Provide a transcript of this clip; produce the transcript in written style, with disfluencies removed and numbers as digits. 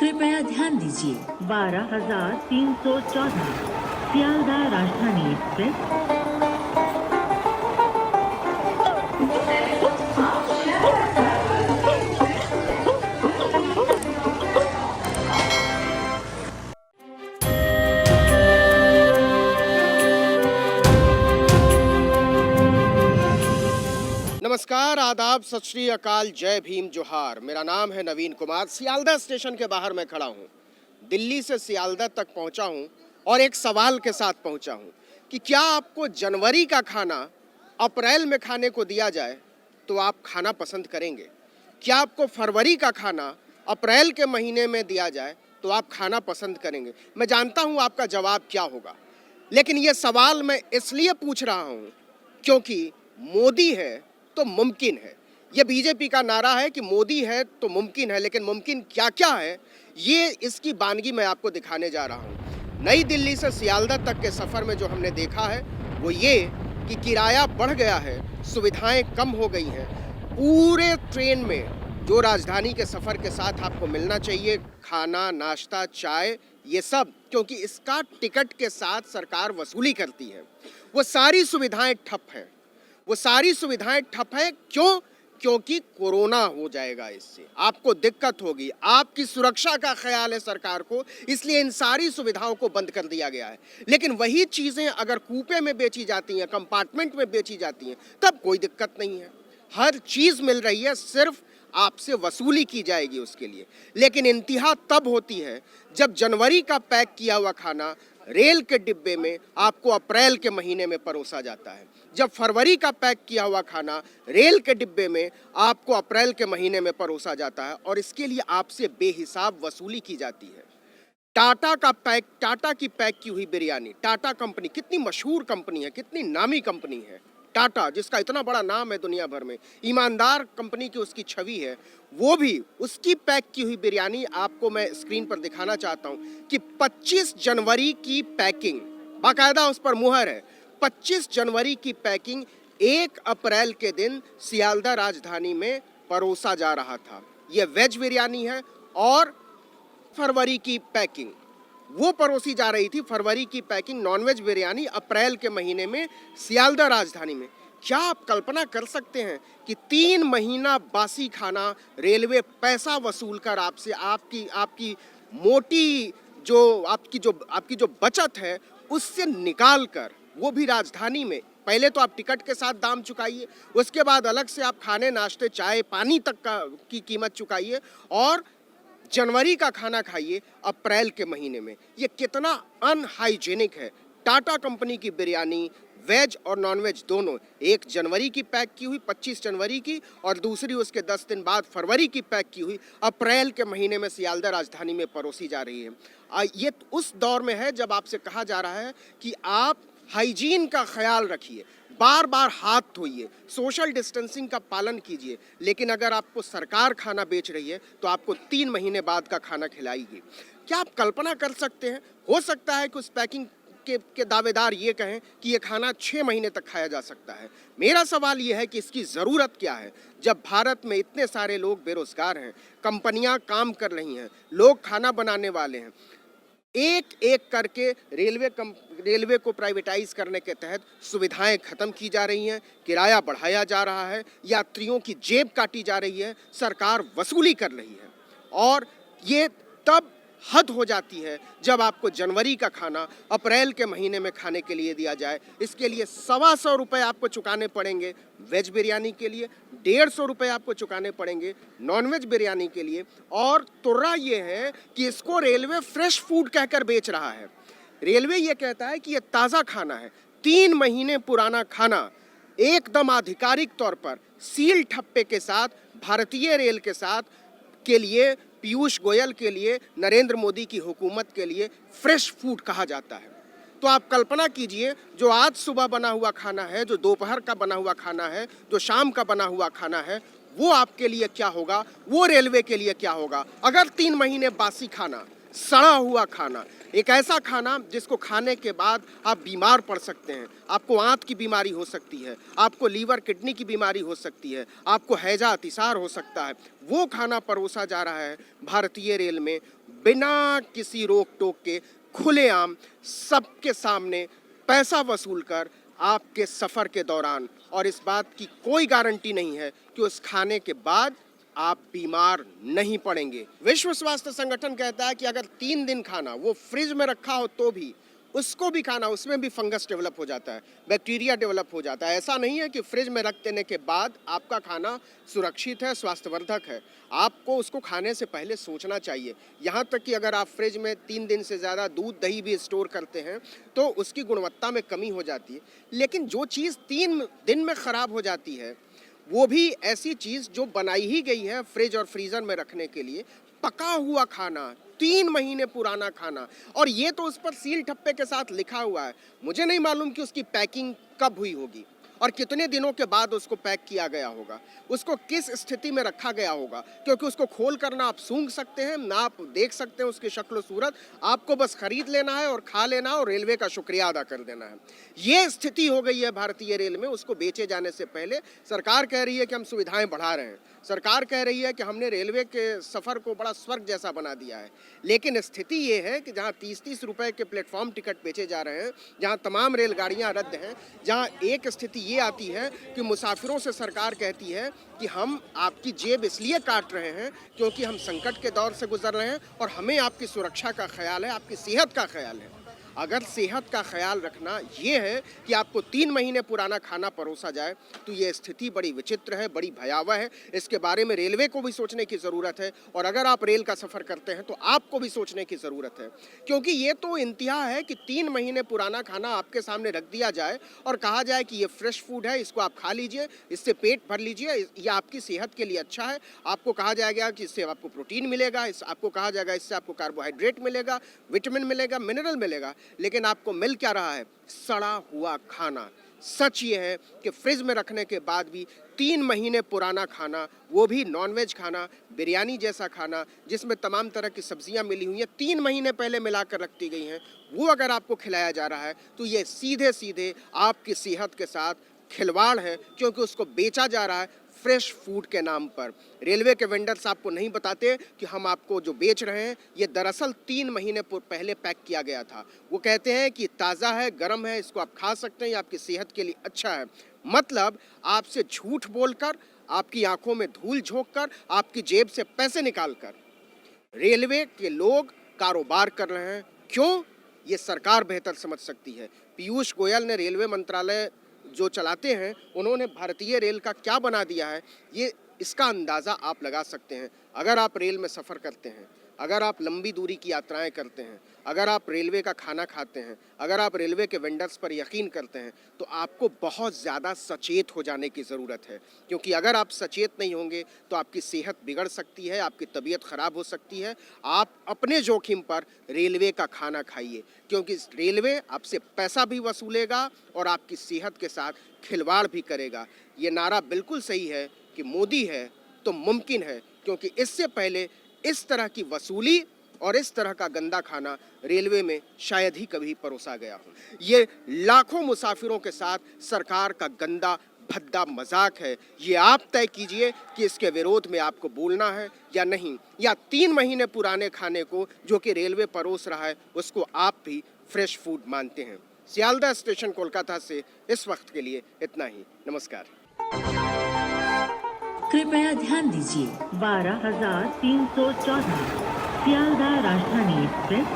कृपया ध्यान दीजिए 12,314 सियालदह राजधानी एक्सप्रेस। नमस्कार, आदाब, सत श्री अकाल, जय भीम, जोहार। मेरा नाम है नवीन कुमार। सियालदह स्टेशन के बाहर मैं खड़ा हूँ। दिल्ली से सियालदह तक पहुँचा हूँ और एक सवाल के साथ पहुँचा हूँ कि क्या आपको जनवरी का खाना अप्रैल में खाने को दिया जाए तो आप खाना पसंद करेंगे? क्या आपको फरवरी का खाना अप्रैल के महीने में दिया जाए तो आप खाना पसंद करेंगे? मैं जानता हूँ आपका जवाब क्या होगा, लेकिन ये सवाल मैं इसलिए पूछ रहा हूँ क्योंकि मोदी है तो मुमकिन है। ये बीजेपी का नारा है कि मोदी है तो मुमकिन है, लेकिन मुमकिन क्या क्या है ये इसकी बानगी मैं आपको दिखाने जा रहा हूँ। नई दिल्ली से सियालदह तक के सफ़र में जो हमने देखा है वो ये कि किराया बढ़ गया है, सुविधाएं कम हो गई हैं। पूरे ट्रेन में जो राजधानी के सफ़र के साथ आपको मिलना चाहिए, खाना, नाश्ता, चाय, ये सब, क्योंकि इसका टिकट के साथ सरकार वसूली करती है, वो सारी सुविधाएं ठप हैं। वो सारी सुविधाएं ठप है। क्यों? क्योंकि कोरोना हो जाएगा, इससे आपको दिक्कत होगी, आपकी सुरक्षा का ख्याल है सरकार को, इसलिए इन सारी सुविधाओं को बंद कर दिया गया है। लेकिन वही चीज़ें अगर कूपे में बेची जाती हैं, कंपार्टमेंट में बेची जाती हैं, तब कोई दिक्कत नहीं है। हर चीज़ मिल रही है, सिर्फ आपसे वसूली की जाएगी उसके लिए। लेकिन इंतहा तब होती है जब जनवरी का पैक किया हुआ खाना रेल के डिब्बे में आपको अप्रैल के महीने में परोसा जाता है, जब फरवरी का पैक किया हुआ खाना रेल के डिब्बे में आपको अप्रैल के महीने में परोसा जाता है, और इसके लिए आपसे बेहिसाब वसूली की जाती है। टाटा की पैक की हुई बिरयानी, टाटा कंपनी कितनी मशहूर कंपनी है, कितनी नामी कंपनी है। टाटा, जिसका इतना बड़ा नाम है दुनिया भर में, ईमानदार कंपनी की उसकी छवि है, वो भी उसकी पैक की हुई बिरयानी आपको मैं स्क्रीन पर दिखाना चाहता हूँ कि 25 जनवरी की पैकिंग, बाकायदा उस पर मुहर है, 25 जनवरी की पैकिंग 1 अप्रैल के दिन सियालदह राजधानी में परोसा जा रहा था। ये वेज बिरयानी है और फरवरी की पैकिंग वो परोसी जा रही थी। फरवरी की पैकिंग नॉनवेज बिरयानी अप्रैल के महीने में सियालदह राजधानी में। क्या आप कल्पना कर सकते हैं कि 3 महीना बासी खाना रेलवे पैसा वसूल कर आपसे आपकी मोटी आपकी जो बचत है उससे निकाल कर, वो भी राजधानी में। पहले तो आप टिकट के साथ दाम चुकाइए, उसके बाद अलग से आप खाने, नाश्ते, चाय, पानी तक की कीमत चुकाइए और जनवरी का खाना खाइए अप्रैल के महीने में। ये कितना अनहाइजेनिक है। टाटा कंपनी की बिरयानी वेज और नॉनवेज दोनों, 1 जनवरी की पैक की हुई 25 जनवरी की, और दूसरी उसके 10 दिन बाद फरवरी की पैक की हुई अप्रैल के महीने में सियालदह राजधानी में परोसी जा रही है। ये उस दौर में है जब आपसे कहा जा रहा है कि आप हाइजीन का ख्याल रखिए, बार बार हाथ धोइए, सोशल डिस्टेंसिंग का पालन कीजिए। लेकिन अगर आपको सरकार खाना बेच रही है तो आपको 3 महीने बाद का खाना खिलाएगी। क्या आप कल्पना कर सकते हैं? हो सकता है कि उस पैकिंग के दावेदार ये कहें कि ये खाना 6 महीने तक खाया जा सकता है। मेरा सवाल ये है कि इसकी ज़रूरत क्या है, जब भारत में इतने सारे लोग बेरोजगार हैं, कंपनियां काम कर रही हैं, लोग खाना बनाने वाले हैं। एक एक करके रेलवे को प्राइवेटाइज करने के तहत सुविधाएं खत्म की जा रही हैं, किराया बढ़ाया जा रहा है, यात्रियों की जेब काटी जा रही है, सरकार वसूली कर रही है। और ये तब हद हो जाती है जब आपको जनवरी का खाना अप्रैल के महीने में खाने के लिए दिया जाए। इसके लिए 125 रुपये आपको चुकाने पड़ेंगे वेज बिरयानी के लिए, 150 रुपये आपको चुकाने पड़ेंगे नॉनवेज बिरयानी के लिए। और तुर्रा ये है कि इसको रेलवे फ्रेश फूड कहकर बेच रहा है। रेलवे ये कहता है कि ये ताज़ा खाना है। 3 महीने पुराना खाना एकदम आधिकारिक तौर पर सील ठप्पे के साथ भारतीय रेल के साथ के लिए, पीयूष गोयल के लिए, नरेंद्र मोदी की हुकूमत के लिए फ्रेश फूड कहा जाता है। तो आप कल्पना कीजिए, जो आज सुबह बना हुआ खाना है, जो दोपहर का बना हुआ खाना है, जो शाम का बना हुआ खाना है, वो आपके लिए क्या होगा, वो रेलवे के लिए क्या होगा। अगर 3 महीने बासी खाना, सड़ा हुआ खाना, एक ऐसा खाना जिसको खाने के बाद आप बीमार पड़ सकते हैं, आपको आंत की बीमारी हो सकती है, आपको लीवर किडनी की बीमारी हो सकती है, आपको हैजा अतिसार हो सकता है, वो खाना परोसा जा रहा है भारतीय रेल में बिना किसी रोक टोक के खुलेआम सबके सामने पैसा वसूल कर आपके सफर के दौरान, और इस बात की कोई गारंटी नहीं है कि उस खाने के बाद आप बीमार नहीं पड़ेंगे। विश्व स्वास्थ्य संगठन कहता है कि अगर 3 दिन खाना वो फ्रिज में रखा हो तो भी उसको भी खाना, उसमें भी फंगस डेवलप हो जाता है, बैक्टीरिया डेवलप हो जाता है। ऐसा नहीं है कि फ्रिज में रख देने के बाद आपका खाना सुरक्षित है, स्वास्थ्यवर्धक है। आपको उसको खाने से पहले सोचना चाहिए। यहाँ तक कि अगर आप फ्रिज में 3 दिन से ज़्यादा दूध दही भी स्टोर करते हैं तो उसकी गुणवत्ता में कमी हो जाती है। लेकिन जो चीज़ 3 दिन में ख़राब हो जाती है वो भी ऐसी चीज़ जो बनाई ही गई है फ्रिज और फ्रीज़र में रखने के लिए, पका हुआ खाना, 3 महीने पुराना खाना, और ये तो उस पर सील ठप्पे के साथ लिखा हुआ है। मुझे नहीं मालूम कि उसकी पैकिंग कब हुई होगी और कितने दिनों के बाद उसको पैक किया गया होगा, उसको किस स्थिति में रखा गया होगा, क्योंकि उसको खोल कर ना आप सूंघ सकते हैं, ना आप देख सकते हैं उसकी शक्ल सूरत। आपको बस खरीद लेना है और खा लेना है और रेलवे का शुक्रिया अदा कर देना है। ये स्थिति हो गई है भारतीय रेल में। उसको बेचे जाने से पहले सरकार कह रही है कि हम सुविधाएं बढ़ा रहे हैं, सरकार कह रही है कि हमने रेलवे के सफ़र को बड़ा स्वर्ग जैसा बना दिया है, लेकिन स्थिति ये है कि जहाँ 30-30 रुपए के प्लेटफॉर्म टिकट बेचे जा रहे हैं, जहाँ तमाम रेलगाड़ियाँ रद्द हैं, जहाँ एक स्थिति ये आती है कि मुसाफिरों से सरकार कहती है कि हम आपकी जेब इसलिए काट रहे हैं क्योंकि हम संकट के दौर से गुजर रहे हैं और हमें आपकी सुरक्षा का ख्याल है, आपकी सेहत का ख्याल है। अगर सेहत का ख्याल रखना ये है कि आपको 3 महीने पुराना खाना परोसा जाए तो ये स्थिति बड़ी विचित्र है, बड़ी भयावह है। इसके बारे में रेलवे को भी सोचने की ज़रूरत है, और अगर आप रेल का सफ़र करते हैं तो आपको भी सोचने की ज़रूरत है, क्योंकि ये तो इंतहा है कि 3 महीने पुराना खाना आपके सामने रख दिया जाए और कहा जाए कि ये फ्रेश फूड है, इसको आप खा लीजिए, इससे पेट भर लीजिए, ये आपकी सेहत के लिए अच्छा है। आपको कहा जाएगा कि इससे आपको प्रोटीन मिलेगा, आपको कहा जाएगा इससे आपको कार्बोहाइड्रेट मिलेगा, विटामिन मिलेगा, मिनरल मिलेगा, लेकिन आपको मिल क्या रहा है? सड़ा हुआ खाना। सच ये है कि फ्रिज में रखने के बाद भी 3 महीने पुराना खाना, वो भी नॉनवेज खाना, बिरयानी जैसा खाना जिसमें तमाम तरह की सब्जियां मिली हुई हैं, 3 महीने पहले मिलाकर रखती गई हैं, वो अगर आपको खिलाया जा रहा है तो ये सीधे सीधे आपकी सेहत के साथ खिलवाड़ है, क्योंकि उसको बेचा जा रहा है फ्रेश फूड के नाम पर। रेलवे के वेंडर्स आपको नहीं बताते कि हम आपको जो बेच रहे हैं ये दरअसल 3 महीने पहले पैक किया गया था। वो कहते हैं कि ताज़ा है, गर्म है, इसको आप खा सकते हैं, आपकी सेहत के लिए अच्छा है। मतलब आपसे झूठ बोलकर, आपकी आंखों में धूल झोंककर, आपकी जेब से पैसे निकालकर रेलवे के लोग कारोबार कर रहे हैं। क्यों? ये सरकार बेहतर समझ सकती है। पीयूष गोयल ने रेलवे मंत्रालय जो चलाते हैं, उन्होंने भारतीय रेल का क्या बना दिया है, ये इसका अंदाज़ा आप लगा सकते हैं। अगर आप रेल में सफ़र करते हैं, अगर आप लंबी दूरी की यात्राएं करते हैं, अगर आप रेलवे का खाना खाते हैं, अगर आप रेलवे के वेंडर्स पर यकीन करते हैं, तो आपको बहुत ज़्यादा सचेत हो जाने की ज़रूरत है, क्योंकि अगर आप सचेत नहीं होंगे तो आपकी सेहत बिगड़ सकती है, आपकी तबीयत ख़राब हो सकती है। आप अपने जोखिम पर रेलवे का खाना खाइए, क्योंकि रेलवे आपसे पैसा भी वसूलेगा और आपकी सेहत के साथ खिलवाड़ भी करेगा। ये नारा बिल्कुल सही है कि मोदी है तो मुमकिन है, क्योंकि इससे पहले इस तरह की वसूली और इस तरह का गंदा खाना रेलवे में शायद ही कभी परोसा गया हो। ये लाखों मुसाफिरों के साथ सरकार का गंदा भद्दा मजाक है। ये आप तय कीजिए कि इसके विरोध में आपको बोलना है या नहीं, या 3 महीने पुराने खाने को जो कि रेलवे परोस रहा है उसको आप भी फ्रेश फूड मानते हैं। सियालदह स्टेशन कोलकाता से इस वक्त के लिए इतना ही। नमस्कार। कृपया ध्यान दीजिए 12,314 सियालदह राजधानी एक्सप्रेस